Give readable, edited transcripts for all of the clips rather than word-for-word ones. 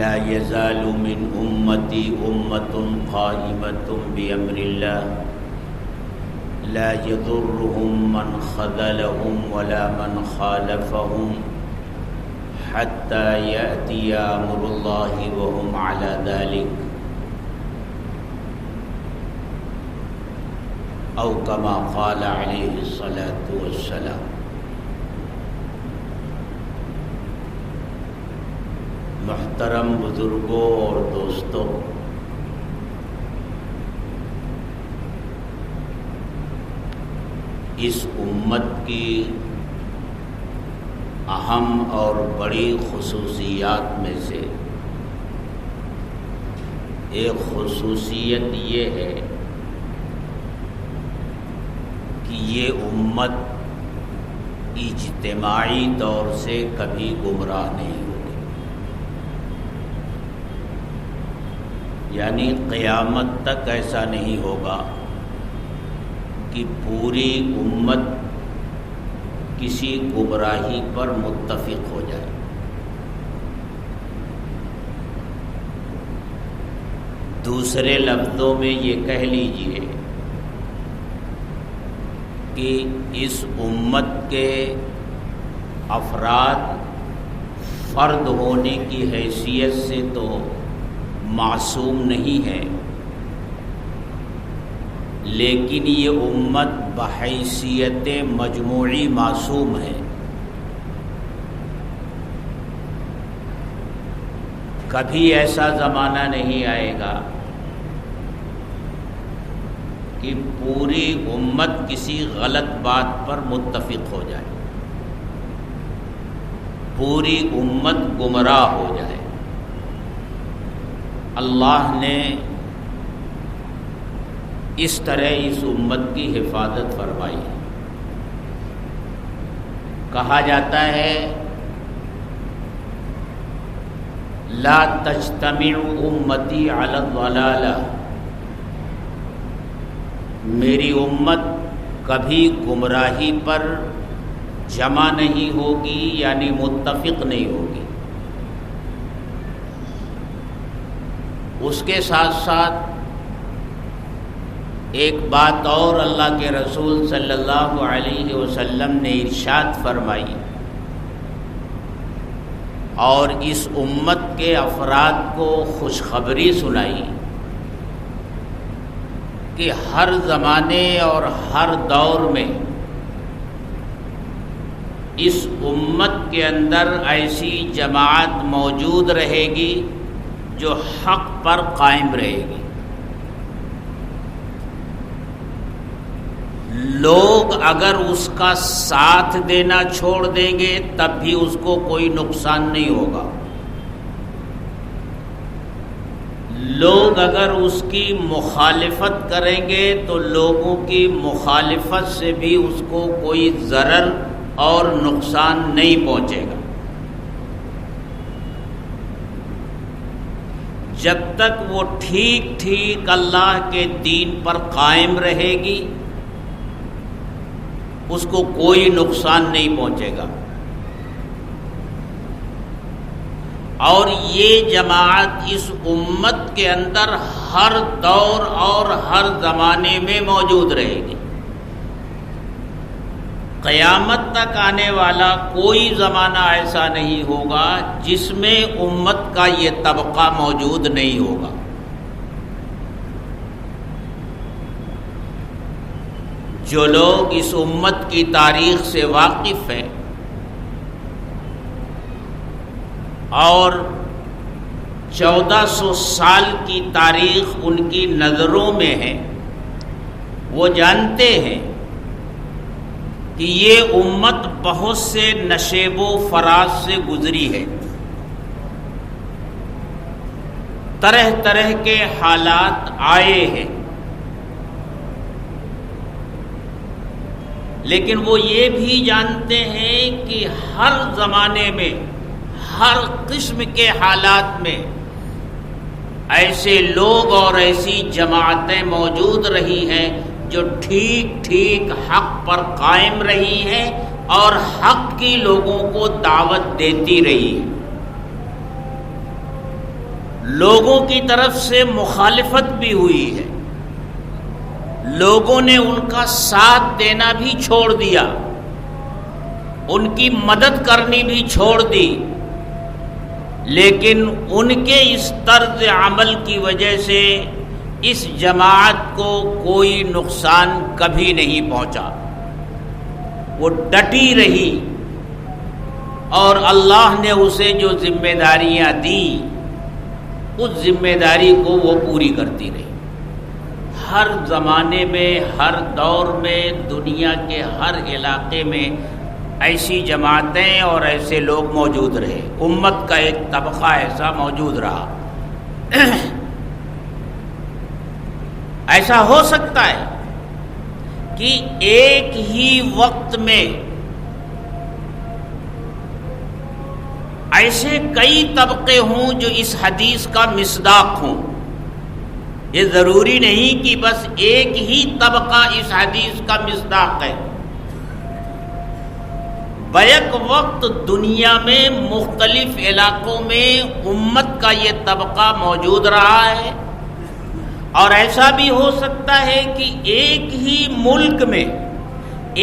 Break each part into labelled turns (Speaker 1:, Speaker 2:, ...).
Speaker 1: لا يزال من أمتي أمة قائمة بأمر الله لا يضرهم من خذلهم ولا من خالفهم حتى يأتي أمر الله وهم على ذلك أو كما قال عليه الصلاة والسلام۔ محترم بزرگوں اور دوستوں، اس امت کی اہم اور بڑی خصوصیات میں سے ایک خصوصیت یہ ہے کہ یہ امت اجتماعی طور سے کبھی گمراہ نہیں ہوگی، یعنی قیامت تک ایسا نہیں ہوگا کہ پوری امت کسی گمراہی پر متفق ہو جائے۔ دوسرے لفظوں میں یہ کہہ لیجئے کہ اس امت کے افراد فرد ہونے کی حیثیت سے تو معصوم نہیں ہے، لیکن یہ امت بحیثیت مجموعی معصوم ہے۔ کبھی ایسا زمانہ نہیں آئے گا کہ پوری امت کسی غلط بات پر متفق ہو جائے، پوری امت گمراہ ہو جائے۔ اللہ نے اس طرح اس امت کی حفاظت فرمائی ہے۔ کہا جاتا ہے لا تجتمع امتی علی الضلالہ، میری امت کبھی گمراہی پر جمع نہیں ہوگی، یعنی متفق نہیں ہوگی۔ اس کے ساتھ ساتھ ایک بات اور اللہ کے رسول صلی اللہ علیہ وسلم نے ارشاد فرمائی اور اس امت کے افراد کو خوشخبری سنائی کہ ہر زمانے اور ہر دور میں اس امت کے اندر ایسی جماعت موجود رہے گی جو حق پر قائم رہے گی۔ لوگ اگر اس کا ساتھ دینا چھوڑ دیں گے تب بھی اس کو کوئی نقصان نہیں ہوگا، لوگ اگر اس کی مخالفت کریں گے تو لوگوں کی مخالفت سے بھی اس کو کوئی ضرر اور نقصان نہیں پہنچے گا۔ جب تک وہ ٹھیک ٹھیک اللہ کے دین پر قائم رہے گی اس کو کوئی نقصان نہیں پہنچے گا۔ اور یہ جماعت اس امت کے اندر ہر دور اور ہر زمانے میں موجود رہے گی۔ قیامت تک آنے والا کوئی زمانہ ایسا نہیں ہوگا جس میں امت کا یہ طبقہ موجود نہیں ہوگا۔ جو لوگ اس امت کی تاریخ سے واقف ہیں اور 1400 سال کی تاریخ ان کی نظروں میں ہے، وہ جانتے ہیں کہ یہ امت بہت سے نشیب و فراز سے گزری ہے، طرح طرح کے حالات آئے ہیں، لیکن وہ یہ بھی جانتے ہیں کہ ہر زمانے میں ہر قسم کے حالات میں ایسے لوگ اور ایسی جماعتیں موجود رہی ہیں جو ٹھیک ٹھیک حق پر قائم رہی ہیں اور حق کی لوگوں کو دعوت دیتی رہی ہے۔ لوگوں کی طرف سے مخالفت بھی ہوئی ہے، لوگوں نے ان کا ساتھ دینا بھی چھوڑ دیا، ان کی مدد کرنی بھی چھوڑ دی، لیکن ان کے اس طرز عمل کی وجہ سے اس جماعت کو کوئی نقصان کبھی نہیں پہنچا، وہ ڈٹی رہی اور اللہ نے اسے جو ذمہ داریاں دیں اس ذمہ داری کو وہ پوری کرتی رہی۔ ہر زمانے میں، ہر دور میں، دنیا کے ہر علاقے میں ایسی جماعتیں اور ایسے لوگ موجود رہے، امت کا ایک طبقہ ایسا موجود رہا۔ ایسا ہو سکتا ہے کہ ایک ہی وقت میں ایسے کئی طبقے ہوں جو اس حدیث کا مصداق ہوں، یہ ضروری نہیں کہ بس ایک ہی طبقہ اس حدیث کا مصداق ہے۔ بیک وقت دنیا میں مختلف علاقوں میں امت کا یہ طبقہ موجود رہا ہے، اور ایسا بھی ہو سکتا ہے کہ ایک ہی ملک میں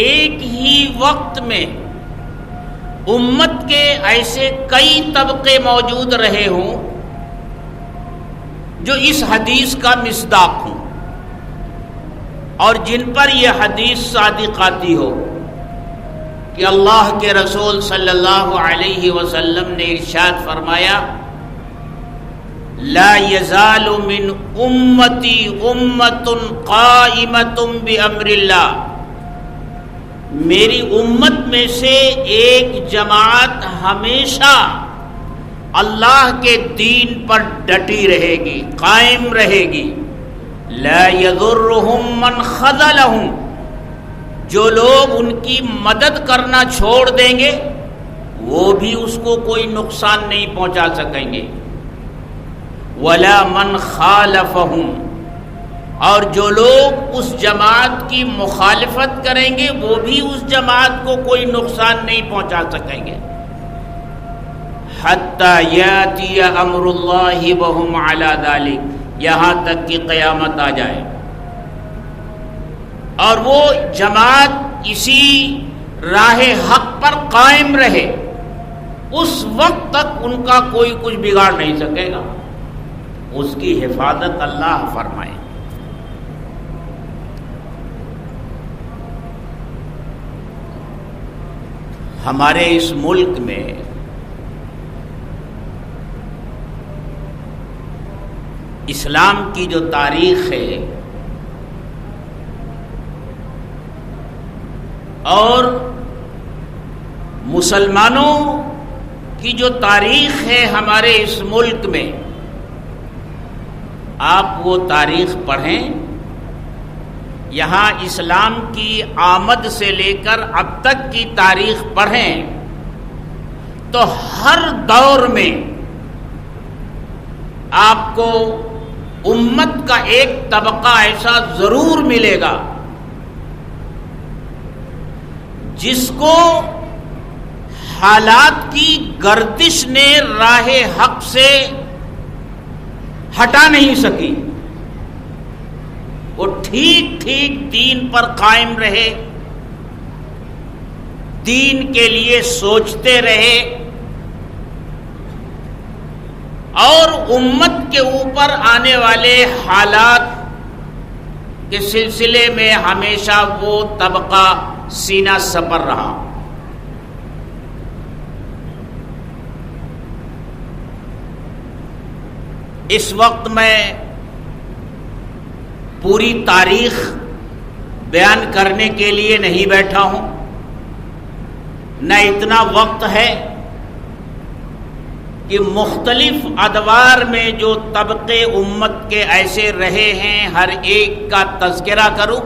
Speaker 1: ایک ہی وقت میں امت کے ایسے کئی طبقے موجود رہے ہوں جو اس حدیث کا مصداق ہوں، اور جن پر یہ حدیث صادق آتی ہو کہ اللہ کے رسول صلی اللہ علیہ وسلم نے ارشاد فرمایا، لا یزال من امتی امت قائمۃ بامر اللہ، میری امت میں سے ایک جماعت ہمیشہ اللہ کے دین پر ڈٹی رہے گی، قائم رہے گی، لا یضرهم من خذلهم، جو لوگ ان کی مدد کرنا چھوڑ دیں گے وہ بھی اس کو کوئی نقصان نہیں پہنچا سکیں گے، ولا من خالفهم، اور جو لوگ اس جماعت کی مخالفت کریں گے وہ بھی اس جماعت کو کوئی نقصان نہیں پہنچا سکیں گے، حتی یاتی امر اللہ وہم علی ذلک، یہاں تک کہ قیامت آ جائے اور وہ جماعت اسی راہ حق پر قائم رہے، اس وقت تک ان کا کوئی کچھ بگاڑ نہیں سکے گا، اس کی حفاظت اللہ فرمائے۔ ہمارے اس ملک میں اسلام کی جو تاریخ ہے اور مسلمانوں کی جو تاریخ ہے ہمارے اس ملک میں، آپ وہ تاریخ پڑھیں، یہاں اسلام کی آمد سے لے کر اب تک کی تاریخ پڑھیں تو ہر دور میں آپ کو امت کا ایک طبقہ ایسا ضرور ملے گا جس کو حالات کی گردش نے راہ حق سے ہٹا نہیں سکی، وہ ٹھیک ٹھیک دین پر قائم رہے، دین کے لیے سوچتے رہے اور امت کے اوپر آنے والے حالات کے سلسلے میں ہمیشہ وہ طبقہ سینہ سپر رہا۔ اس وقت میں پوری تاریخ بیان کرنے کے لیے نہیں بیٹھا ہوں، نہ اتنا وقت ہے کہ مختلف ادوار میں جو طبقے امت کے ایسے رہے ہیں ہر ایک کا تذکرہ کروں،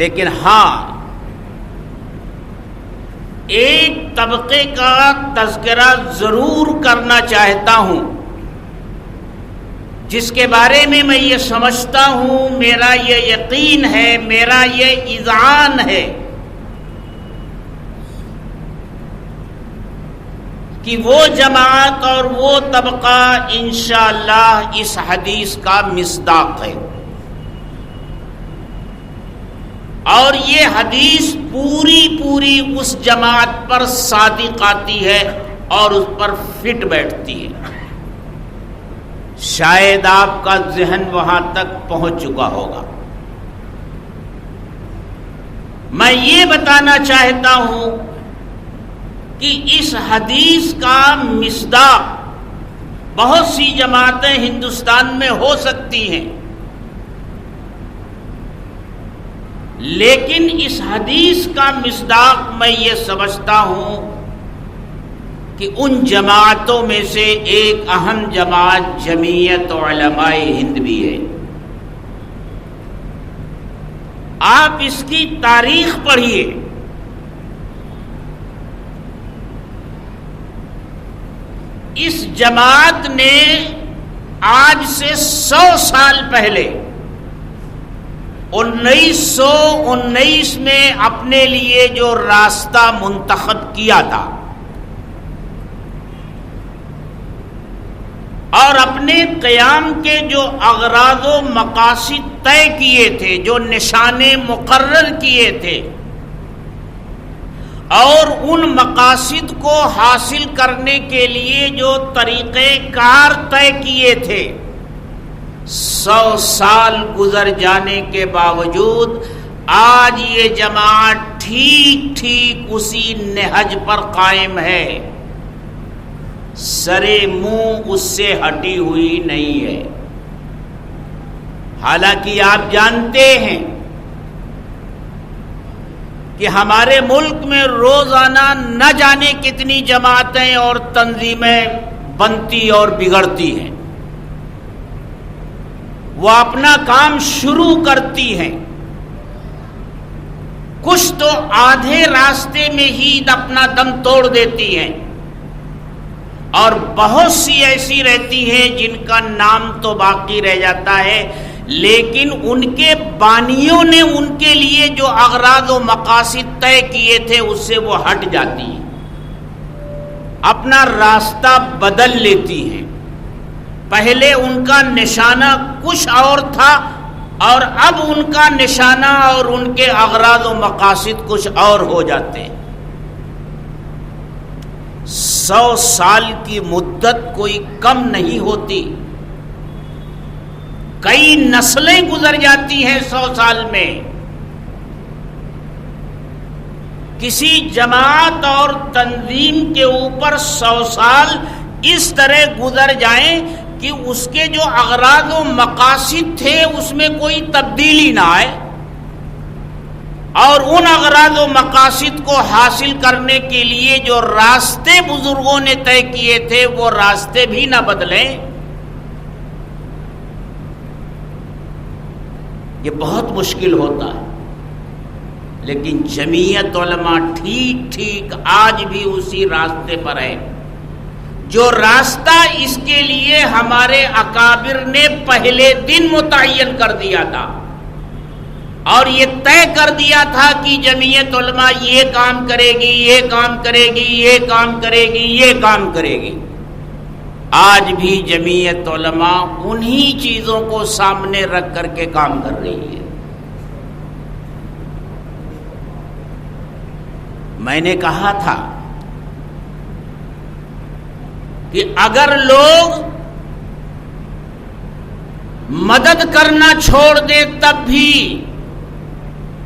Speaker 1: لیکن ہاں ایک طبقے کا تذکرہ ضرور کرنا چاہتا ہوں جس کے بارے میں یہ سمجھتا ہوں، میرا یہ یقین ہے، میرا یہ اذعان ہے کہ وہ جماعت اور وہ طبقہ انشاءاللہ اس حدیث کا مصداق ہے، اور یہ حدیث پوری اس جماعت پر صادق آتی ہے اور اس پر فٹ بیٹھتی ہے۔ شاید آپ کا ذہن وہاں تک پہنچ چکا ہوگا۔ میں یہ بتانا چاہتا ہوں کہ اس حدیث کا مصداق بہت سی جماعتیں ہندوستان میں ہو سکتی ہیں، لیکن اس حدیث کا مصداق میں یہ سمجھتا ہوں کہ ان جماعتوں میں سے ایک اہم جماعت جمعیت علماء ہند بھی ہے۔ آپ اس کی تاریخ پڑھیے، اس جماعت نے آج سے 100 سال پہلے 1919 میں اپنے لیے جو راستہ منتخب کیا تھا اور اپنے قیام کے جو اغراض و مقاصد طے کیے تھے، جو نشانے مقرر کیے تھے، اور ان مقاصد کو حاصل کرنے کے لیے جو طریقے کار طے کیے تھے، 100 سال گزر جانے کے باوجود آج یہ جماعت ٹھیک اسی نہج پر قائم ہے، سرے منہ اس سے ہٹی ہوئی نہیں ہے۔ حالانکہ آپ جانتے ہیں کہ ہمارے ملک میں روزانہ نہ جانے کتنی جماعتیں اور تنظیمیں بنتی اور بگڑتی ہیں۔ وہ اپنا کام شروع کرتی ہیں، کچھ تو آدھے راستے میں ہی اپنا دم توڑ دیتی ہیں، اور بہت سی ایسی رہتی ہیں جن کا نام تو باقی رہ جاتا ہے، لیکن ان کے بانیوں نے ان کے لیے جو اغراض و مقاصد طے کیے تھے اس سے وہ ہٹ جاتی ہیں، اپنا راستہ بدل لیتی ہیں۔ پہلے ان کا نشانہ کچھ اور تھا، اور اب ان کا نشانہ اور ان کے اغراض و مقاصد کچھ اور ہو جاتے ہیں۔ 100 سال کی مدت کوئی کم نہیں ہوتی، کئی نسلیں گزر جاتی ہیں 100 سال میں۔ کسی جماعت اور تنظیم کے اوپر 100 سال اس طرح گزر جائیں کہ اس کے جو اغراض و مقاصد تھے اس میں کوئی تبدیلی نہ آئے، اور ان اغراض و مقاصد کو حاصل کرنے کے لیے جو راستے بزرگوں نے طے کیے تھے وہ راستے بھی نہ بدلیں، یہ بہت مشکل ہوتا ہے۔ لیکن جمعیت علماء ٹھیک آج بھی اسی راستے پر ہے، جو راستہ اس کے لیے ہمارے اکابر نے پہلے دن متعین کر دیا تھا، اور یہ طے کر دیا تھا کہ جمعیت علماء یہ کام کرے گی، یہ کام کرے گی، یہ کام کرے گی، یہ کام کرے گی۔ آج بھی جمعیت علماء انہی چیزوں کو سامنے رکھ کر کے کام کر رہی ہے۔ میں نے کہا تھا کہ اگر لوگ مدد کرنا چھوڑ دے تب بھی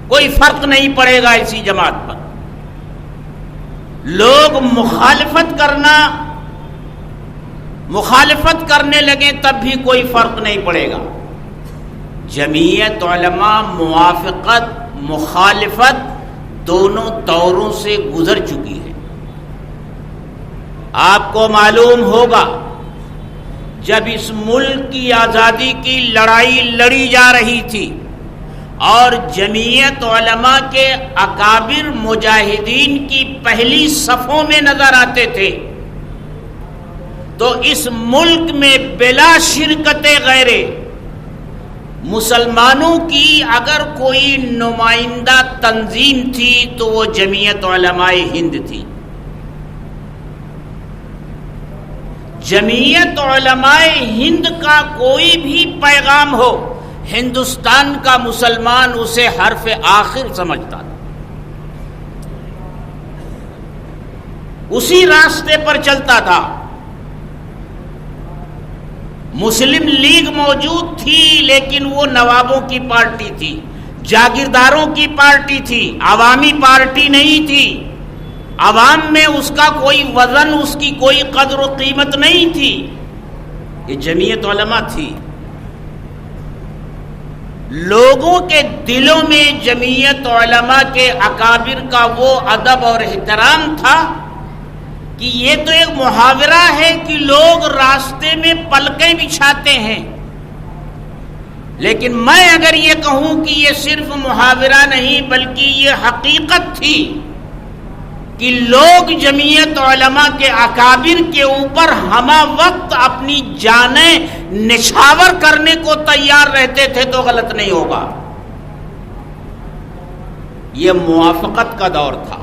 Speaker 1: کوئی فرق نہیں پڑے گا اسی جماعت پر، لوگ مخالفت کرنے لگیں تب بھی کوئی فرق نہیں پڑے گا۔ جمعیت علماء موافقت مخالفت دونوں دوروں سے گزر چکی ہے۔ آپ کو معلوم ہوگا جب اس ملک کی آزادی کی لڑائی لڑی جا رہی تھی اور جمعیت علماء کے اکابر مجاہدین کی پہلی صفوں میں نظر آتے تھے، تو اس ملک میں بلا شرکت غیر مسلمانوں کی اگر کوئی نمائندہ تنظیم تھی تو وہ جمعیت علماء ہند تھی۔ جمعیت علماء ہند کا کوئی بھی پیغام ہو، ہندوستان کا مسلمان اسے حرف آخر سمجھتا تھا، اسی راستے پر چلتا تھا۔ مسلم لیگ موجود تھی لیکن وہ نوابوں کی پارٹی تھی، جاگیرداروں کی پارٹی تھی، عوامی پارٹی نہیں تھی۔ عوام میں اس کا کوئی وزن، اس کی کوئی قدر و قیمت نہیں تھی۔ یہ جمعیت علماء تھی۔ لوگوں کے دلوں میں جمعیت علماء کے اکابر کا وہ ادب اور احترام تھا کہ یہ تو ایک محاورہ ہے کہ لوگ راستے میں پلکیں بچھاتے ہیں، لیکن میں اگر یہ کہوں کہ یہ صرف محاورہ نہیں بلکہ یہ حقیقت تھی کہ لوگ جمعیت علماء کے اکابر کے اوپر ہمہ وقت اپنی جانیں نچھاور کرنے کو تیار رہتے تھے، تو غلط نہیں ہوگا۔ یہ موافقت کا دور تھا،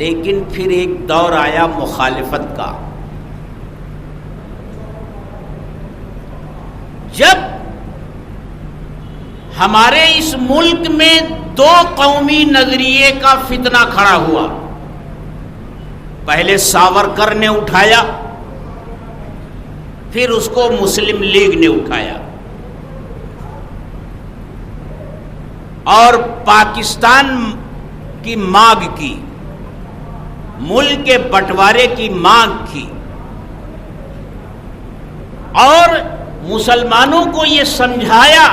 Speaker 1: لیکن پھر ایک دور آیا مخالفت کا۔ جب ہمارے اس ملک میں دو قومی نظریے کا فتنہ کھڑا ہوا، پہلے ساورکر نے اٹھایا، پھر اس کو مسلم لیگ نے اٹھایا، اور پاکستان کی مانگ کی، ملک کے بٹوارے کی مانگ کی، اور مسلمانوں کو یہ سمجھایا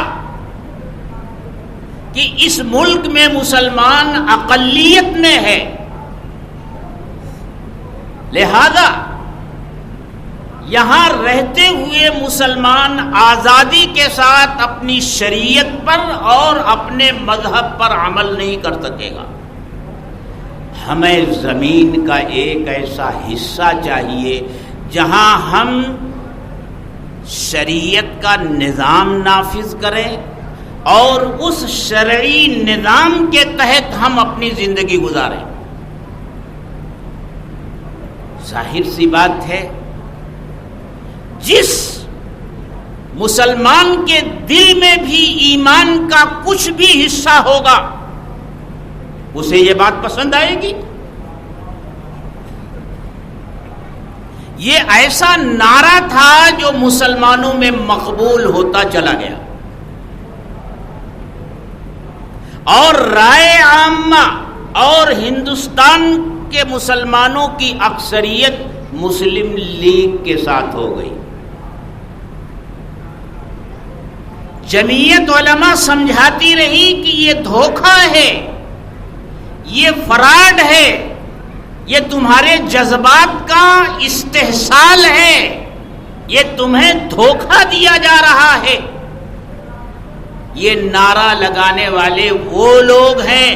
Speaker 1: کہ اس ملک میں مسلمان اقلیت میں ہے، لہذا یہاں رہتے ہوئے مسلمان آزادی کے ساتھ اپنی شریعت پر اور اپنے مذہب پر عمل نہیں کر سکے گا۔ ہمیں زمین کا ایک ایسا حصہ چاہیے جہاں ہم شریعت کا نظام نافذ کریں اور اس شرعی نظام کے تحت ہم اپنی زندگی گزاریں۔ ظاہر سی بات ہے، جس مسلمان کے دل میں بھی ایمان کا کچھ بھی حصہ ہوگا اسے یہ بات پسند آئے گی۔ یہ ایسا نعرہ تھا جو مسلمانوں میں مقبول ہوتا چلا گیا، اور رائے عامہ اور ہندوستان کے مسلمانوں کی اکثریت مسلم لیگ کے ساتھ ہو گئی۔ جمعیت علماء سمجھاتی رہی کہ یہ دھوکہ ہے، یہ فراڈ ہے، یہ تمہارے جذبات کا استحصال ہے، یہ تمہیں دھوکہ دیا جا رہا ہے۔ یہ نعرہ لگانے والے وہ لوگ ہیں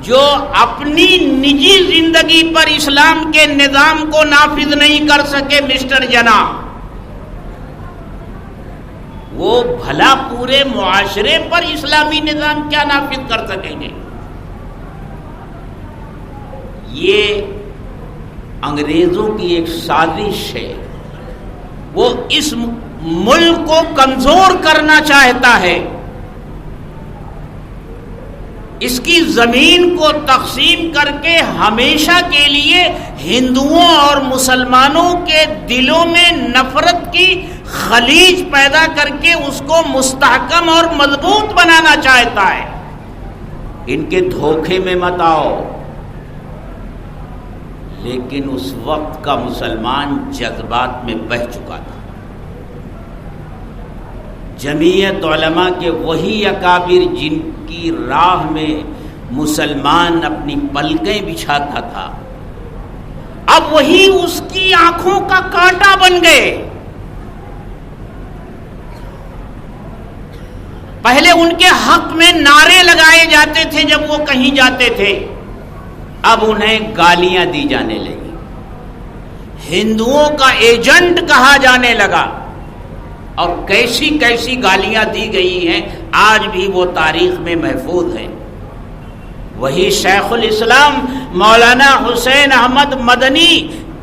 Speaker 1: جو اپنی نجی زندگی پر اسلام کے نظام کو نافذ نہیں کر سکے مسٹر جناح، وہ بھلا پورے معاشرے پر اسلامی نظام کیا نافذ کر سکیں گے؟ یہ انگریزوں کی ایک سازش ہے، وہ اس ملک کو کمزور کرنا چاہتا ہے، اس کی زمین کو تقسیم کر کے ہمیشہ کے لیے ہندوؤں اور مسلمانوں کے دلوں میں نفرت کی خلیج پیدا کر کے اس کو مستحکم اور مضبوط بنانا چاہتا ہے۔ ان کے دھوکے میں مت آؤ۔ لیکن اس وقت کا مسلمان جذبات میں بہہ چکا تھا۔ جمعیت علماء کے وہی اکابر جن کی راہ میں مسلمان اپنی پلکیں بچھاتا تھا، اب وہی اس کی آنکھوں کا کانٹا بن گئے۔ پہلے ان کے حق میں نعرے لگائے جاتے تھے جب وہ کہیں جاتے تھے، اب انہیں گالیاں دی جانے لگی، ہندوؤں کا ایجنٹ کہا جانے لگا، اور کیسی کیسی گالیاں دی گئی ہیں آج بھی وہ تاریخ میں محفوظ ہیں۔ وہی شیخ الاسلام مولانا حسین احمد مدنی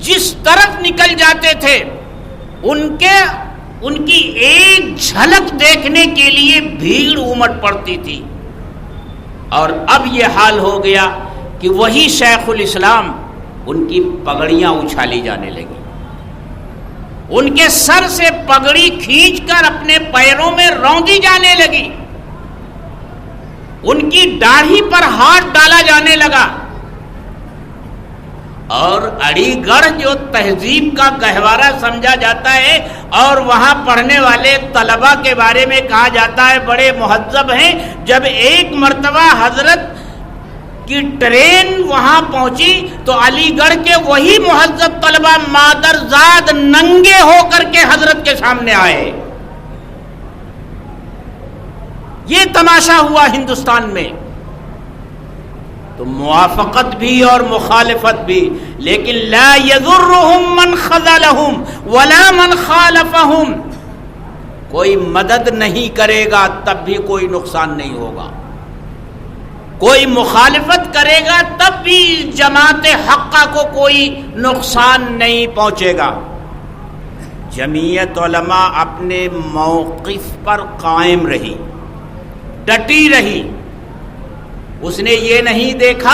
Speaker 1: جس طرف نکل جاتے تھے ان کی ایک جھلک دیکھنے کے لیے بھیڑ امٹ پڑتی تھی. اور اب یہ حال ہو گیا کہ وہی شیخ الاسلام ان کی پگڑیاں اچھالی جانے لگی، ان کے سر سے پگڑی کھینچ کر اپنے پیروں میں روندی جانے لگی، ان کی داڑھی پر ہاتھ ڈالا جانے لگا. اور علی گڑھ جو تہذیب کا گہوارہ سمجھا جاتا ہے اور وہاں پڑھنے والے طلباء کے بارے میں کہا جاتا ہے بڑے مہذب ہیں، جب ایک مرتبہ حضرت کی ٹرین وہاں پہنچی تو علی گڑھ کے وہی مہذب طلباء مادرزاد ننگے ہو کر کے حضرت کے سامنے آئے. یہ تماشا ہوا ہندوستان میں. تو موافقت بھی اور مخالفت بھی، لیکن لا یضرهم من خذلهم ولا من خالفهم. کوئی مدد نہیں کرے گا تب بھی کوئی نقصان نہیں ہوگا، کوئی مخالفت کرے گا تب بھی جماعت حقہ کو کوئی نقصان نہیں پہنچے گا. جمعیت علماء اپنے موقف پر قائم رہی، ڈٹی رہی. اس نے یہ نہیں دیکھا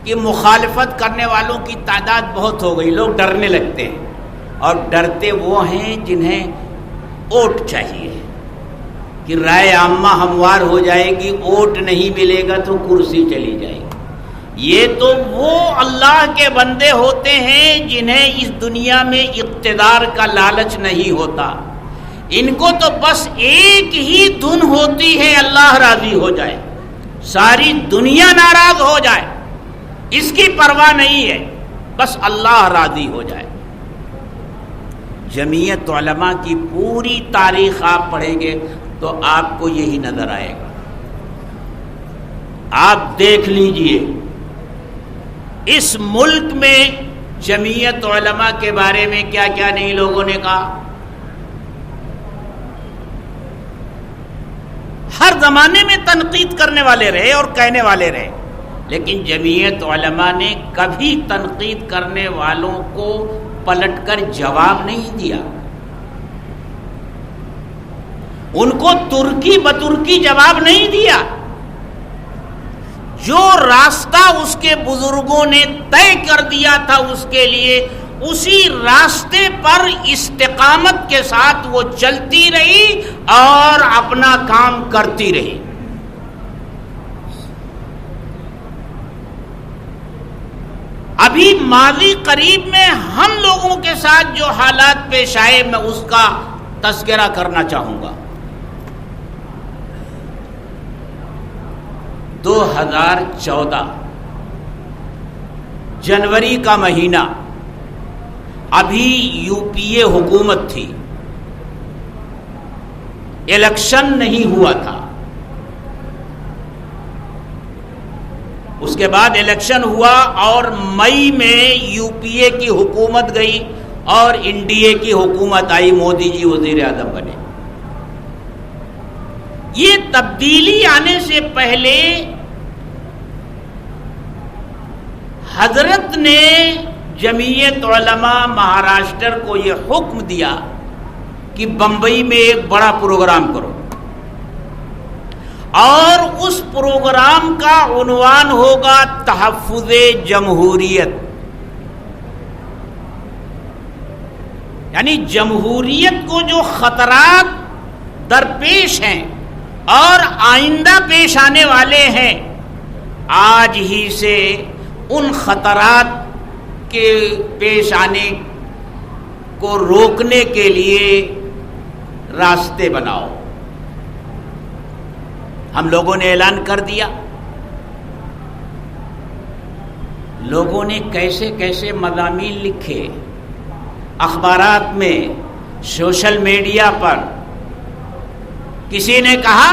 Speaker 1: کہ مخالفت کرنے والوں کی تعداد بہت ہو گئی، لوگ ڈرنے لگتے ہیں، اور ڈرتے وہ ہیں جنہیں ووٹ چاہیے کہ رائے عامہ ہموار ہو جائے گی، ووٹ نہیں ملے گا تو کرسی چلی جائے گی. یہ تو وہ اللہ کے بندے ہوتے ہیں جنہیں اس دنیا میں اقتدار کا لالچ نہیں ہوتا. ان کو تو بس ایک ہی دھن ہوتی ہے، اللہ راضی ہو جائے، ساری دنیا ناراض ہو جائے، اس کی پرواہ نہیں ہے، بس اللہ راضی ہو جائے. جمعیت علماء کی پوری تاریخ آپ پڑھیں گے تو آپ کو یہی نظر آئے گا. آپ دیکھ لیجئے اس ملک میں جمعیت علماء کے بارے میں کیا کیا نہیں لوگوں نے کہا. ہر زمانے میں تنقید کرنے والے رہے اور کہنے والے رہے، لیکن جمعیت علماء نے کبھی تنقید کرنے والوں کو پلٹ کر جواب نہیں دیا. ان کو ترکی بترکی جواب نہیں دیا. جو راستہ اس کے بزرگوں نے طے کر دیا تھا اس کے لیے، اسی راستے پر استقامت کے ساتھ وہ چلتی رہی اور اپنا کام کرتی رہی. ابھی ماضی قریب میں ہم لوگوں کے ساتھ جو حالات پیش آئے میں اس کا تذکرہ کرنا چاہوں گا. 2014 جنوری کا مہینہ، ابھی یو پی اے حکومت تھی، الیکشن نہیں ہوا تھا. اس کے بعد الیکشن ہوا اور مئی میں یو پی اے کی حکومت گئی اور این ڈی اے کی حکومت آئی، مودی جی وزیر اعظم بنے. یہ تبدیلی آنے سے پہلے حضرت نے جمعیت علماء مہاراشٹر کو یہ حکم دیا کہ بمبئی میں ایک بڑا پروگرام کرو، اور اس پروگرام کا عنوان ہوگا تحفظ جمہوریت. یعنی جمہوریت کو جو خطرات درپیش ہیں اور آئندہ پیش آنے والے ہیں، آج ہی سے ان خطرات کے پیش آنے کو روکنے کے لیے راستے بناؤ. ہم لوگوں نے اعلان کر دیا. لوگوں نے کیسے کیسے مضامین لکھے، اخبارات میں، سوشل میڈیا پر. کسی نے کہا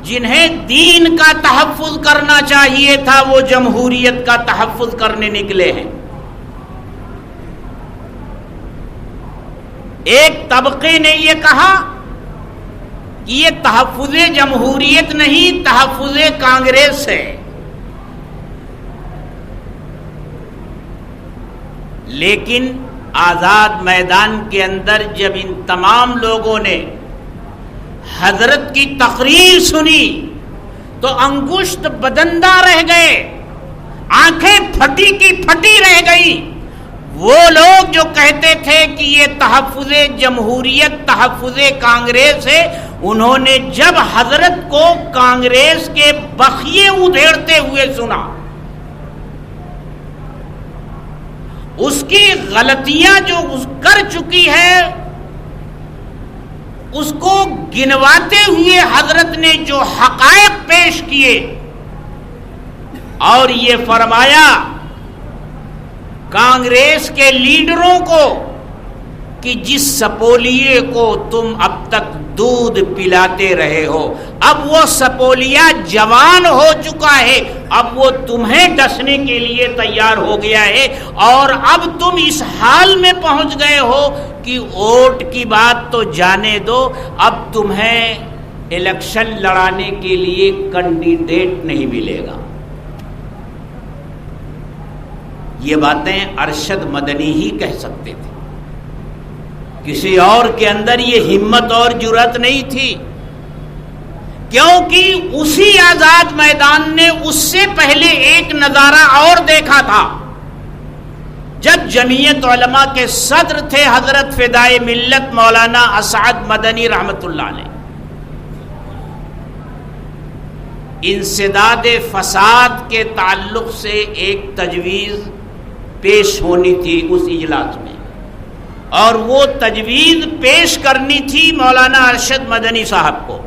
Speaker 1: جنہیں دین کا تحفظ کرنا چاہیے تھا وہ جمہوریت کا تحفظ کرنے نکلے ہیں. ایک طبقے نے یہ کہا کہ یہ تحفظ جمہوریت نہیں، تحفظ کانگریس ہے. لیکن آزاد میدان کے اندر جب ان تمام لوگوں نے حضرت کی تقریر سنی تو انگشت بدندہ رہ گئے، آنکھیں پھٹی کی پھٹی رہ گئی۔ وہ لوگ جو کہتے تھے کہ یہ تحفظ جمہوریت، تحفظ کانگریس ہے، انہوں نے جب حضرت کو کانگریس کے بخیے ادھیڑتے ہوئے سنا، اس کی غلطیاں جو کر چکی ہے اس کو گنواتے ہوئے حضرت نے جو حقائق پیش کیے اور یہ فرمایا کانگریس کے لیڈروں کو کہ جس سپولیے کو تم اب تک دودھ پلاتے رہے ہو، اب وہ سپولیا جوان ہو چکا ہے، اب وہ تمہیں ڈسنے کے لیے تیار ہو گیا ہے، اور اب تم اس حال میں پہنچ گئے ہو کہ ووٹ کی بات تو جانے دو، اب تمہیں الیکشن لڑانے کے لیے کینڈیڈیٹ نہیں ملے گا۔ یہ باتیں ارشد مدنی ہی کہہ سکتے تھے، کسی اور کے اندر یہ ہمت اور جرأت نہیں تھی، کیونکہ اسی آزاد میدان نے اس سے پہلے ایک نظارہ اور دیکھا تھا جب جمعیت علماء کے صدر تھے حضرت فدائے ملت مولانا اسعد مدنی رحمت اللہ علیہ۔ انسداد فساد کے تعلق سے ایک تجویز پیش ہونی تھی اس اجلاس میں، اور وہ تجویز پیش کرنی تھی مولانا ارشد مدنی صاحب کو۔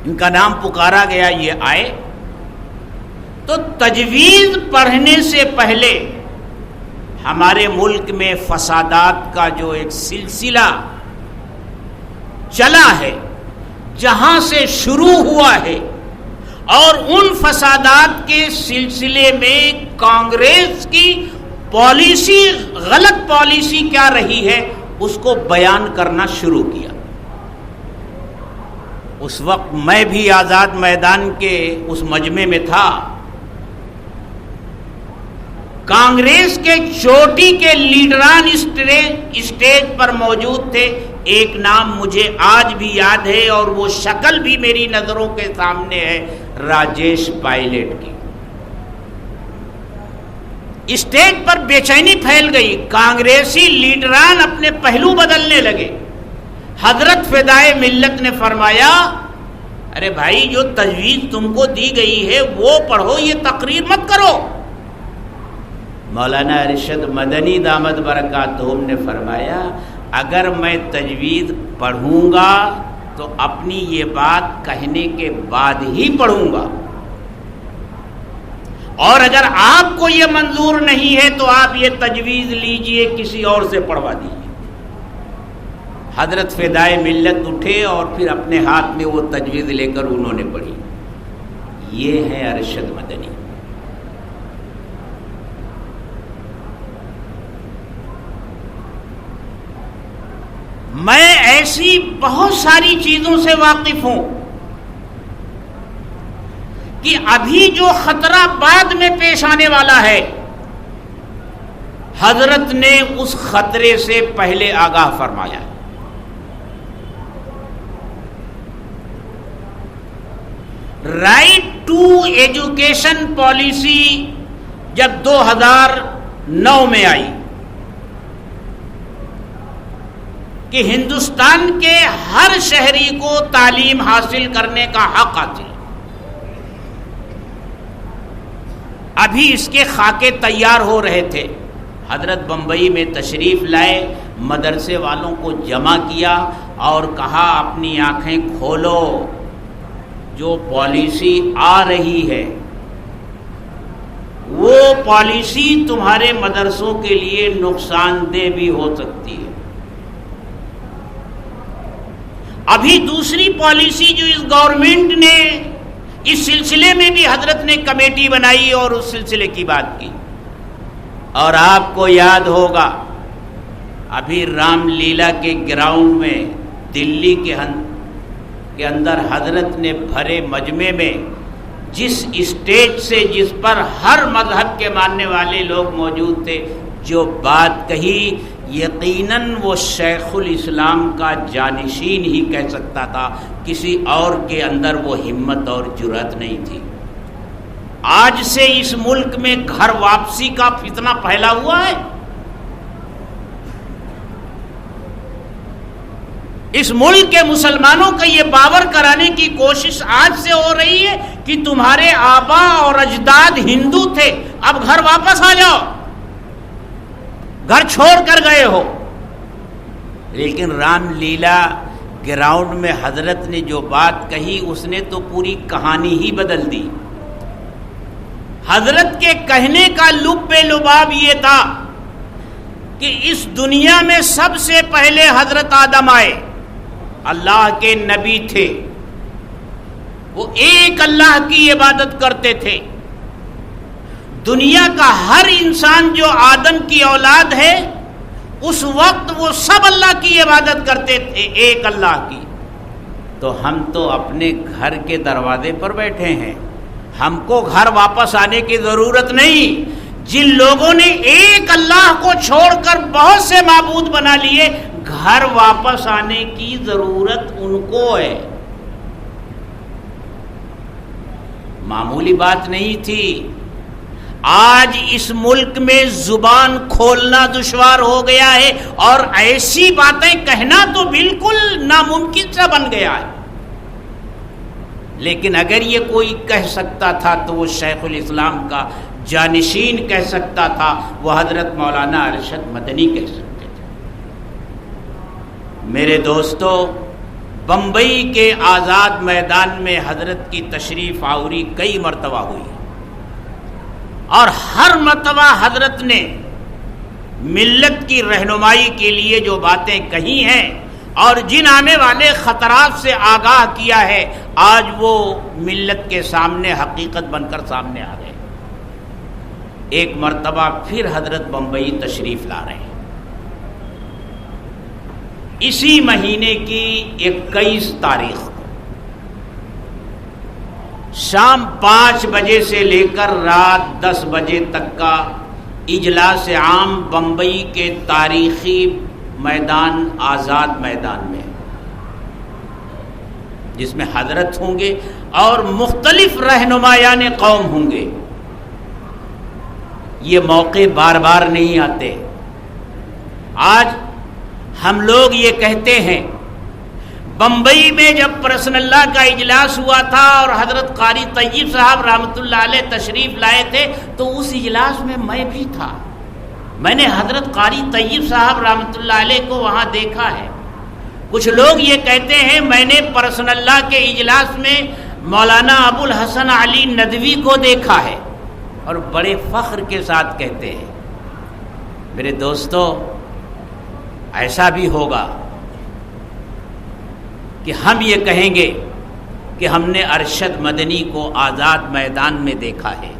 Speaker 1: ان کا نام پکارا گیا، یہ آئے تو تجویز پڑھنے سے پہلے ہمارے ملک میں فسادات کا جو ایک سلسلہ چلا ہے، جہاں سے شروع ہوا ہے، اور ان فسادات کے سلسلے میں کانگریس کی پالیسی، غلط پالیسی کیا رہی ہے، اس کو بیان کرنا شروع کیا۔ اس وقت میں بھی آزاد میدان کے اس مجمع میں تھا۔ کانگریس کے چوٹی کے لیڈران اسٹیج پر موجود تھے۔ ایک نام مجھے آج بھی یاد ہے اور وہ شکل بھی میری نظروں کے سامنے ہے، راجیش پائلٹ کی۔ اسٹیج پر بے چینی پھیل گئی، کانگریسی لیڈران اپنے پہلو بدلنے لگے۔ حضرت فدائے ملت نے فرمایا، ارے بھائی جو تجویز تم کو دی گئی ہے وہ پڑھو، یہ تقریر مت کرو۔ مولانا ارشد مدنی دامت برکاتہم نے فرمایا، اگر میں تجویز پڑھوں گا تو اپنی یہ بات کہنے کے بعد ہی پڑھوں گا، اور اگر آپ کو یہ منظور نہیں ہے تو آپ یہ تجویز لیجئے، کسی اور سے پڑھوا دیجئے۔ حضرت فدائے ملت اٹھے اور پھر اپنے ہاتھ میں وہ تجویز لے کر انہوں نے پڑھی۔ یہ ہے ارشد مدنی۔ میں ایسی بہت ساری چیزوں سے واقف ہوں کہ ابھی جو خطرہ بعد میں پیش آنے والا ہے، حضرت نے اس خطرے سے پہلے آگاہ فرمایا۔ رائٹ ٹو ایجوکیشن پالیسی جب 2009 میں آئی کہ ہندوستان کے ہر شہری کو تعلیم حاصل کرنے کا حق حاصل، ابھی اس کے خاکے تیار ہو رہے تھے۔ حضرت بمبئی میں تشریف لائے، مدرسے والوں کو جمع کیا اور کہا اپنی آنکھیں کھولو، جو پالیسی آ رہی ہے وہ پالیسی تمہارے مدرسوں کے لیے نقصان دہ بھی ہو سکتی ہے۔ ابھی دوسری پالیسی جو اس گورنمنٹ نے، اس سلسلے میں بھی حضرت نے کمیٹی بنائی اور اس سلسلے کی بات کی، اور آپ کو یاد ہوگا ابھی رام لیلا کے گراؤنڈ میں دلی کے اندر حضرت نے بھرے مجمع میں جس اسٹیج سے جس پر ہر مذہب کے ماننے والے لوگ موجود تھے، جو بات کہی یقیناً وہ شیخ الاسلام کا جانشین ہی کہہ سکتا تھا، کسی اور کے اندر وہ ہمت اور جرأت نہیں تھی۔ آج سے اس ملک میں گھر واپسی کا فتنہ پھیلا ہوا ہے۔ اس ملک کے مسلمانوں کا یہ باور کرانے کی کوشش آج سے ہو رہی ہے کہ تمہارے آبا اور اجداد ہندو تھے، اب گھر واپس آ جاؤ، گھر چھوڑ کر گئے ہو۔ لیکن رام لیلا گراؤنڈ میں حضرت نے جو بات کہی، اس نے تو پوری کہانی ہی بدل دی۔ حضرت کے کہنے کا لب لباب یہ تھا کہ اس دنیا میں سب سے پہلے حضرت آدم آئے، اللہ کے نبی تھے، وہ ایک اللہ کی عبادت کرتے تھے۔ دنیا کا ہر انسان جو آدم کی اولاد ہے، اس وقت وہ سب اللہ کی عبادت کرتے تھے، ایک اللہ کی۔ تو ہم تو اپنے گھر کے دروازے پر بیٹھے ہیں، ہم کو گھر واپس آنے کی ضرورت نہیں۔ جن لوگوں نے ایک اللہ کو چھوڑ کر بہت سے معبود بنا لیے، گھر واپس آنے کی ضرورت ان کو ہے۔ معمولی بات نہیں تھی۔ آج اس ملک میں زبان کھولنا دشوار ہو گیا ہے، اور ایسی باتیں کہنا تو بالکل ناممکن سا بن گیا ہے۔ لیکن اگر یہ کوئی کہہ سکتا تھا تو وہ شیخ الاسلام کا جانشین کہہ سکتا تھا، وہ حضرت مولانا ارشد مدنی کہہ سکتے تھے۔ میرے دوستو، بمبئی کے آزاد میدان میں حضرت کی تشریف آوری کئی مرتبہ ہوئی، اور ہر مرتبہ حضرت نے ملت کی رہنمائی کے لیے جو باتیں کہی ہیں اور جن آنے والے خطرات سے آگاہ کیا ہے، آج وہ ملت کے سامنے حقیقت بن کر سامنے آ گئے۔ ایک مرتبہ پھر حضرت بمبئی تشریف لا رہے ہیں۔ اسی مہینے کی 21 تاریخ کو شام 5 بجے سے لے کر رات 10 بجے تک کا اجلاس عام بمبئی کے تاریخی میدان آزاد میدان میں، جس میں حضرت ہوں گے اور مختلف رہنمایان قوم ہوں گے۔ یہ موقع بار بار نہیں آتے۔ آج ہم لوگ یہ کہتے ہیں، بمبئی میں جب پرسن اللہ کا اجلاس ہوا تھا اور حضرت قاری طیب صاحب رحمۃ اللہ علیہ تشریف لائے تھے، تو اس اجلاس میں میں بھی تھا۔ میں نے حضرت قاری طیب صاحب رحمۃ اللہ علیہ کو وہاں دیکھا ہے۔ کچھ لوگ یہ کہتے ہیں میں نے پرسن اللہ کے اجلاس میں مولانا ابو الحسن علی ندوی کو دیکھا ہے، اور بڑے فخر کے ساتھ کہتے ہیں۔ میرے دوستو، ایسا بھی ہوگا کہ ہم یہ کہیں گے کہ ہم نے ارشد مدنی کو آزاد میدان میں دیکھا ہے،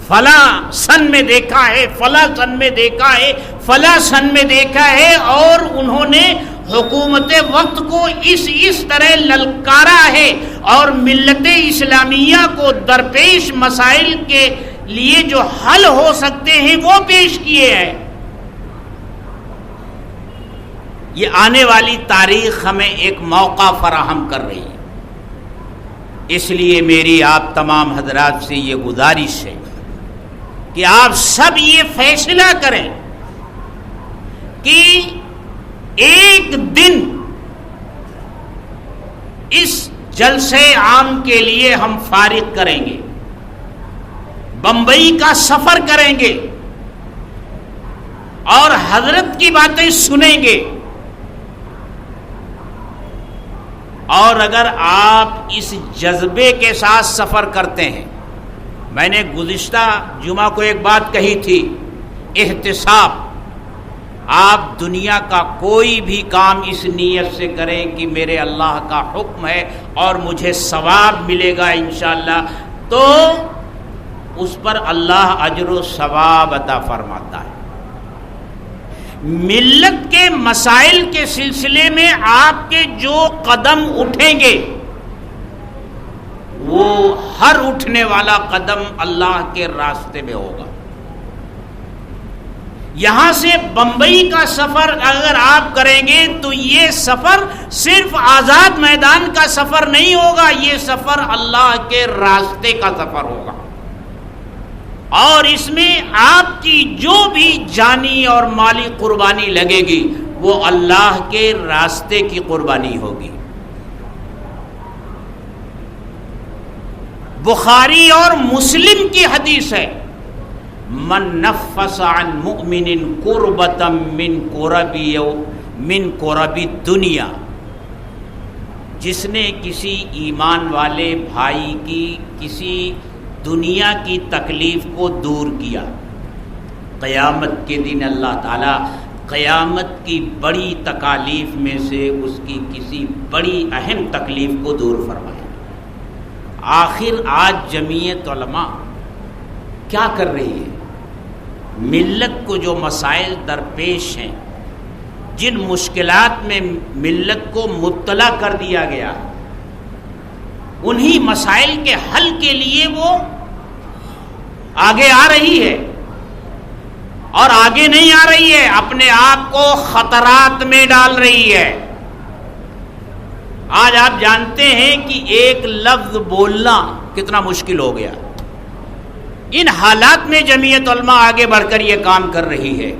Speaker 1: فلاں سن میں دیکھا ہے، فلاں سن میں دیکھا ہے، فلاں سن میں دیکھا ہے، اور انہوں نے حکومت وقت کو اس طرح للکارا ہے، اور ملت اسلامیہ کو درپیش مسائل کے لیے جو حل ہو سکتے ہیں وہ پیش کیے ہیں۔ یہ آنے والی تاریخ ہمیں ایک موقع فراہم کر رہی ہے۔ اس لیے میری آپ تمام حضرات سے یہ گزارش ہے کہ آپ سب یہ فیصلہ کریں کہ ایک دن اس جلسے عام کے لیے ہم فارغ کریں گے، بمبئی کا سفر کریں گے اور حضرت کی باتیں سنیں گے۔ اور اگر آپ اس جذبے کے ساتھ سفر کرتے ہیں، میں نے گزشتہ جمعہ کو ایک بات کہی تھی، احتساب، آپ دنیا کا کوئی بھی کام اس نیت سے کریں کہ میرے اللہ کا حکم ہے اور مجھے ثواب ملے گا انشاءاللہ، تو اس پر اللہ اجر و ثواب عطا فرماتا ہے۔ ملت کے مسائل کے سلسلے میں آپ کے جو قدم اٹھیں گے وہ ہر اٹھنے والا قدم اللہ کے راستے میں ہوگا۔ یہاں سے بمبئی کا سفر اگر آپ کریں گے تو یہ سفر صرف آزاد میدان کا سفر نہیں ہوگا، یہ سفر اللہ کے راستے کا سفر ہوگا، اور اس میں آپ کی جو بھی جانی اور مالی قربانی لگے گی وہ اللہ کے راستے کی قربانی ہوگی۔ بخاری اور مسلم کی حدیث ہے، من نفس عن مؤمن کربۃ من کرب الدنیا، جس نے کسی ایمان والے بھائی کی کسی دنیا کی تکلیف کو دور کیا، قیامت کے دن اللہ تعالی قیامت کی بڑی تکالیف میں سے اس کی کسی بڑی اہم تکلیف کو دور فرمائے۔ آخر آج جمعیت علماء کیا کر رہی ہے؟ ملت کو جو مسائل درپیش ہیں، جن مشکلات میں ملت کو مبتلا کر دیا گیا، انہی مسائل کے حل کے لیے وہ آگے آ رہی ہے، اور آگے نہیں آ رہی ہے، اپنے آپ کو خطرات میں ڈال رہی ہے۔ آج آپ جانتے ہیں کہ ایک لفظ بولنا کتنا مشکل ہو گیا۔ ان حالات میں جمعیت علماء آگے بڑھ کر یہ کام کر رہی ہے،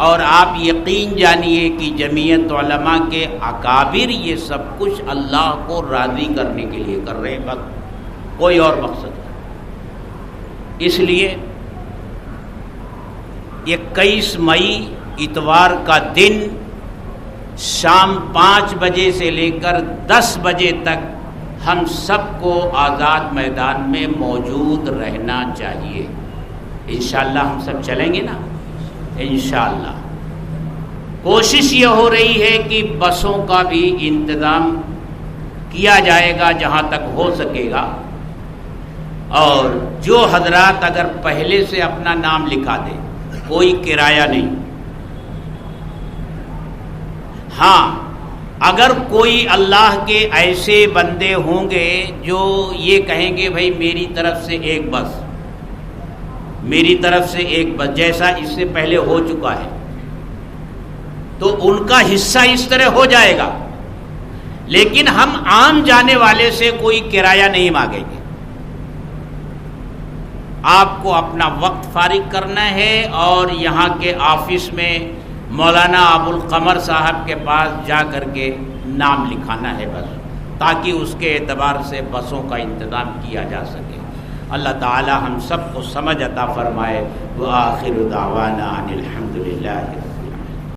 Speaker 1: اور آپ یقین جانیے کہ جمعیت علماء کے اکابر یہ سب کچھ اللہ کو راضی کرنے کے لیے کر رہے ہیں، بس کوئی اور مقصد نہیں۔ اس لیے 21 مئی اتوار کا دن شام 5 بجے سے لے کر 10 بجے تک ہم سب کو آزاد میدان میں موجود رہنا چاہیے۔ انشاءاللہ ہم سب چلیں گے نا، انشاءاللہ۔ کوشش یہ ہو رہی ہے کہ بسوں کا بھی انتظام کیا جائے گا جہاں تک ہو سکے گا، اور جو حضرات اگر پہلے سے اپنا نام لکھا دیں، کوئی کرایہ نہیں۔ ہاں، اگر کوئی اللہ کے ایسے بندے ہوں گے جو یہ کہیں گے بھائی میری طرف سے ایک بس، میری طرف سے ایک بس، جیسا اس سے پہلے ہو چکا ہے، تو ان کا حصہ اس طرح ہو جائے گا، لیکن ہم عام جانے والے سے کوئی کرایہ نہیں مانگیں گے۔ آپ کو اپنا وقت فارغ کرنا ہے اور یہاں کے آفس میں مولانا ابو القمر صاحب کے پاس جا کر کے نام لکھانا ہے بس، تاکہ اس کے اعتبار سے بسوں کا انتظام کیا جا سکے۔ اللہ تعالی ہم سب کو سمجھ عطا فرمائے۔ وآخر دعوانا ان الحمد للہ۔